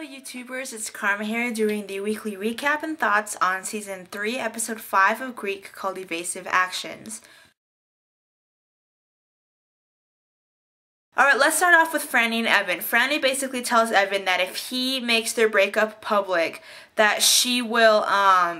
Hello YouTubers, it's Karma here doing the weekly recap and thoughts on Season 3, Episode 5 of Greek called Evasive Actions. Alright, let's start off with Franny and Evan. Franny basically tells Evan that if he makes their breakup public, that she will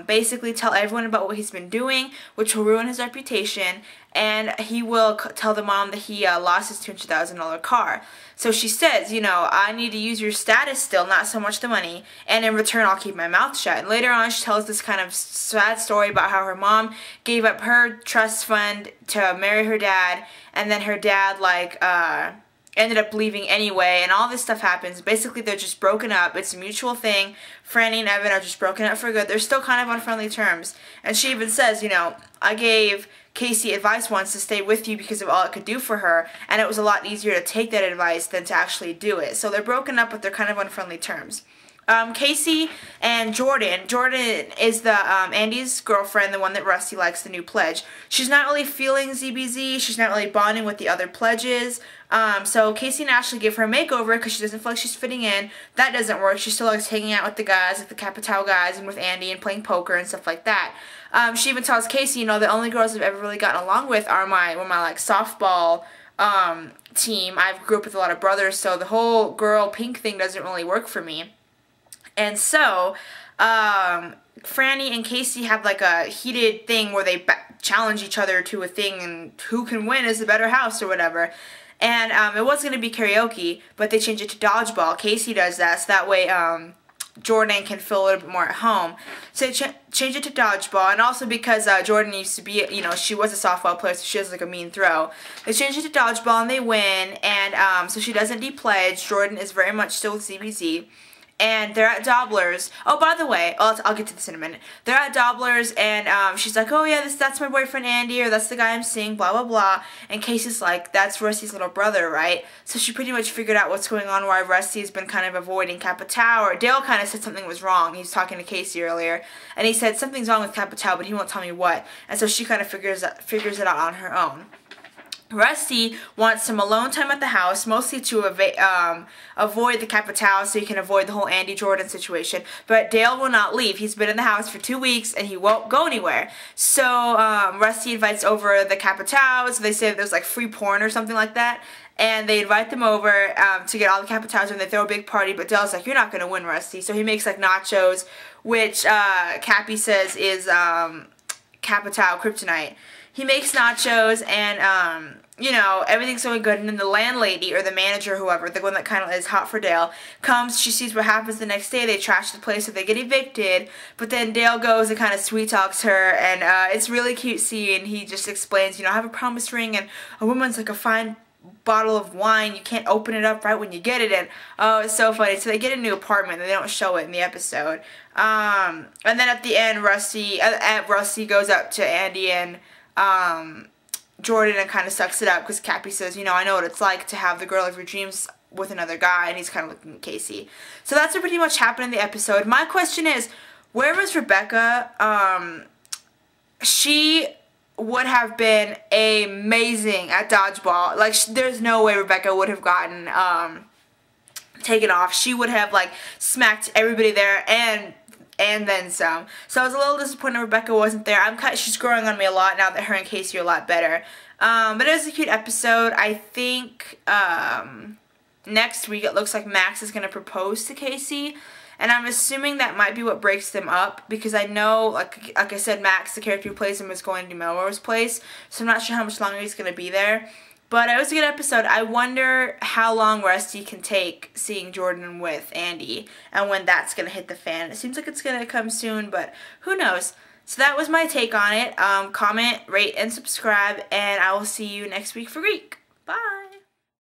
basically tell everyone about what he's been doing, which will ruin his reputation, and he will tell the mom that he lost his $200,000 car. So she says, you know, I need to use your status still, not so much the money, and in return I'll keep my mouth shut. And later on she tells this kind of sad story about how her mom gave up her trust fund to marry her dad, and then her dad ended up leaving anyway, and all this stuff happens. Basically, they're just broken up. It's a mutual thing. Franny and Evan are just broken up for good. They're still kind of on friendly terms. And she even says, you know, I gave Casey advice once to stay with you because of all it could do for her, and it was a lot easier to take that advice than to actually do it. So they're broken up, but they're kind of on friendly terms. Casey and Jordan. Jordan is the Andy's girlfriend, the one that Rusty likes, the new pledge. She's not really feeling ZBZ. She's not really bonding with the other pledges. So Casey and Ashley give her a makeover because she doesn't feel like she's fitting in. That doesn't work. She still likes hanging out with the guys, like the Capitao guys, and with Andy and playing poker and stuff like that. She even tells Casey, you know, the only girls I've ever really gotten along with are my softball team. I grew up with a lot of brothers, so the whole girl pink thing doesn't really work for me. And so, Franny and Casey have like a heated thing where they challenge each other to a thing and who can win is the better house or whatever. And it was going to be karaoke, but they changed it to dodgeball. Casey does that, so that way Jordan can feel a little bit more at home. So they changed it to dodgeball, and also because Jordan used to be, you know, she was a softball player, so she has like a mean throw. They changed it to dodgeball and they win, and so she doesn't de-pledge. Jordan is very much still with ZBZ. And they're at Dobler's. Oh, by the way, I'll get to this in a minute. They're at Dobler's, and she's like, oh yeah, that's my boyfriend Andy, or that's the guy I'm seeing, blah, blah, blah. And Casey's like, that's Rusty's little brother, right? So she pretty much figured out what's going on, why Rusty's been kind of avoiding Capitao, or Dale kind of said something was wrong. He was talking to Casey earlier, and he said, something's wrong with Capitao, but he won't tell me what. And so she kind of figures it out on her own. Rusty wants some alone time at the house, mostly to avoid the Capitao, so he can avoid the whole Andy Jordan situation. But Dale will not leave. He's been in the house for 2 weeks, and he won't go anywhere. So Rusty invites over the Capitaos. They say there's like free porn or something like that. And they invite them over to get all the Capitaos, and they throw a big party. But Dale's like, you're not going to win, Rusty. So he makes like nachos, which Cappy says is Capitao kryptonite. He makes nachos, and you know, everything's going good, and then the landlady, or the manager, whoever, the one that kind of is hot for Dale, comes, she sees what happens the next day, they trash the place, so they get evicted, but then Dale goes and kind of sweet-talks her, and it's a really cute scene. He just explains, you know, I have a promise ring, and a woman's like a fine bottle of wine, you can't open it up right when you get it, and oh, it's so funny. So they get a new apartment, and they don't show it in the episode, and then at the end, Rusty goes up to Andy and Jordan and kind of sucks it up because Cappy says, you know, I know what it's like to have the girl of your dreams with another guy, and he's kind of looking at Casey. So that's what pretty much happened in the episode. My question is, where was Rebecca? She would have been amazing at dodgeball. Like, there's no way Rebecca would have gotten taken off. She would have, like, smacked everybody there and then some. So I was a little disappointed Rebecca wasn't there. She's growing on me a lot now that her and Casey are a lot better. But it was a cute episode. I think next week it looks like Max is going to propose to Casey. And I'm assuming that might be what breaks them up, because I know, like I said, Max, the character who plays him, is going to Melrose Place. So I'm not sure how much longer he's going to be there. But it was a good episode. I wonder how long Rusty can take seeing Jordan with Andy and when that's going to hit the fan. It seems like it's going to come soon, but who knows. So that was my take on it. Comment, rate, and subscribe, and I will see you next week for Greek. Bye!